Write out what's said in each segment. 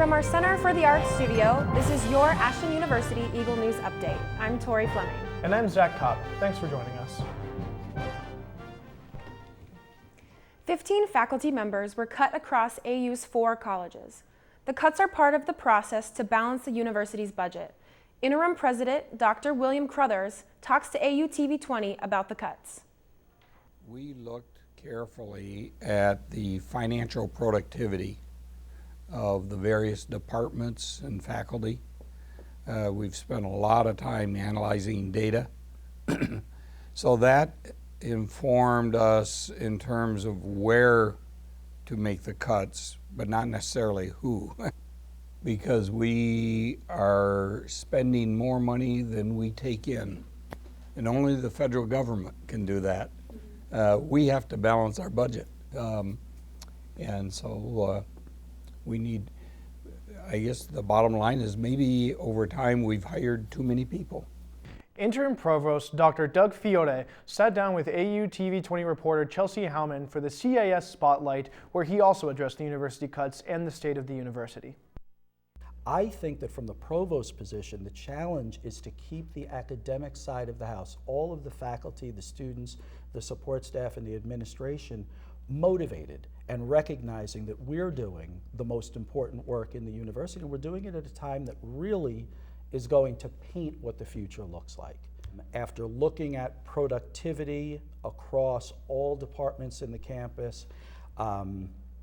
From our Center for the Arts studio, this is your Ashland University Eagle News Update. I'm Tory Flemming. And I'm Kopp. Thanks for joining us. 15 faculty members were cut across AU's 4 colleges. The cuts are part of the process to balance the university's budget. Interim President Dr. Crothers talks to AUTV20 about the cuts. We looked carefully at the financial productivity of the various departments and faculty. We've spent a lot of time analyzing data. So that informed us in terms of where to make the cuts, but not necessarily who. Because we are spending more money than we take in. And only the federal government can do that. We have to balance our budget. And so we need, I guess the bottom line is maybe over time we've hired too many people. Interim Provost Dr. Fiore sat down with AUTV20 reporter Chelsi Howman for the CAS Spotlight, where he also addressed the university cuts and the state of the university. I think that from the provost position, the challenge is to keep the academic side of the house, all of the faculty, the students, the support staff, and the administration motivated and recognizing that we're doing the most important work in the university, and we're doing it at a time that really is going to paint what the future looks like. After looking at productivity across all departments in the campus,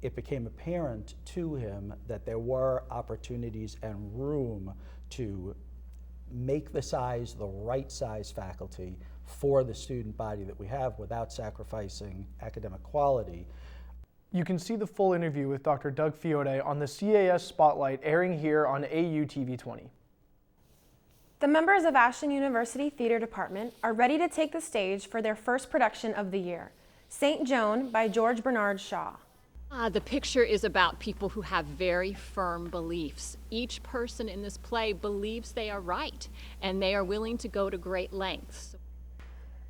it became apparent to him that there were opportunities and room to make the right size faculty for the student body that we have without sacrificing academic quality. You can see the full interview with Dr. Fiore on the CAS Spotlight airing here on AUTV20. The members of Ashland University Theater Department are ready to take the stage for their first production of the year, St. Joan by George Bernard Shaw. The picture is about people who have very firm beliefs. Each person in this play believes they are right, and they are willing to go to great lengths.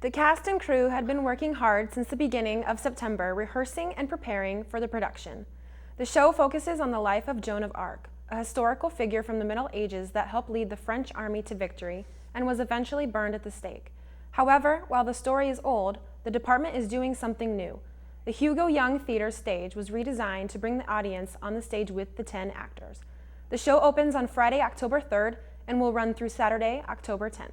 The cast and crew had been working hard since the beginning of September, rehearsing and preparing for the production. The show focuses on the life of Joan of Arc, a historical figure from the Middle Ages that helped lead the French army to victory and was eventually burned at the stake. However, while the story is old, the department is doing something new. The Hugo Young Theater stage was redesigned to bring the audience on the stage with the 10 actors. The show opens on Friday, October 3rd and will run through Saturday, October 10th.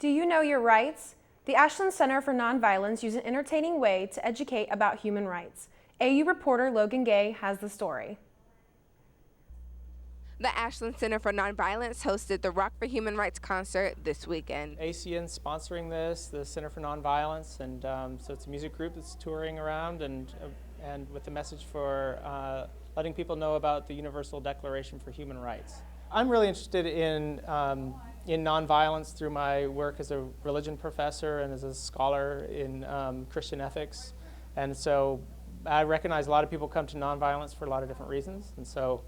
Do you know your rights? The Ashland Center for Nonviolence uses an entertaining way to educate about human rights. AU reporter Logan Gay has the story. The Ashland Center for Nonviolence hosted the Rock for Human Rights concert this weekend. ACN sponsoring this, the Center for Nonviolence, and so it's a music group that's touring around and with the message for letting people know about the Universal Declaration for Human Rights. I'm really interested in nonviolence through my work as a religion professor and as a scholar in Christian ethics, and so I recognize a lot of people come to nonviolence for a lot of different reasons, and so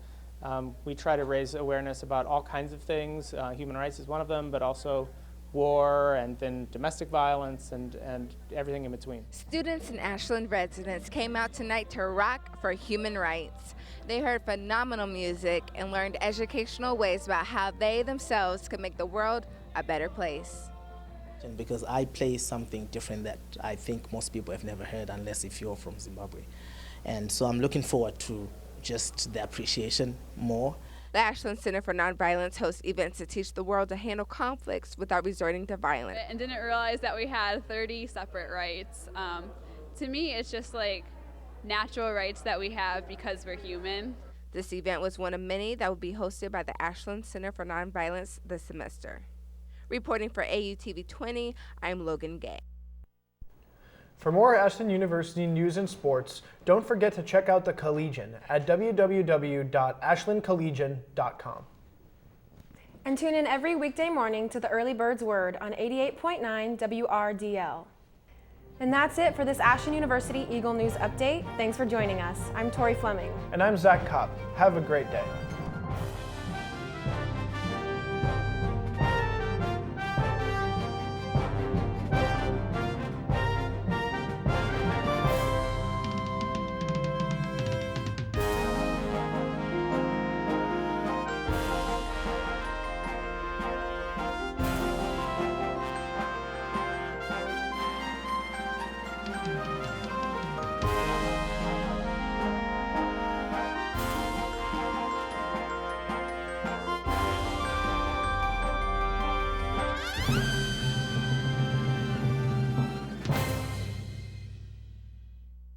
we try to raise awareness about all kinds of things. Human rights is one of them, but also war and then domestic violence and everything in between. Students and Ashland residents came out tonight to Rock for Human Rights. They heard phenomenal music and learned educational ways about how they themselves could make the world a better place. Because I play something different that I think most people have never heard unless if you're from Zimbabwe. And so I'm looking forward to just the appreciation more. The Ashland Center for Nonviolence hosts events to teach the world to handle conflicts without resorting to violence. And didn't realize that we had 30 separate rights. To me, it's just like natural rights that we have because we're human. This event was one of many that will be hosted by the Ashland Center for Nonviolence this semester. Reporting for AUTV20, I'm Logan Gay. For more Ashland University news and sports, don't forget to check out the Collegian at www.ashlandcollegian.com. And tune in every weekday morning to the Early Bird's Word on 88.9 WRDL. And that's it for this Ashland University Eagle News Update. Thanks for joining us. I'm Tory Flemming. And I'm Kopp. Have a great day.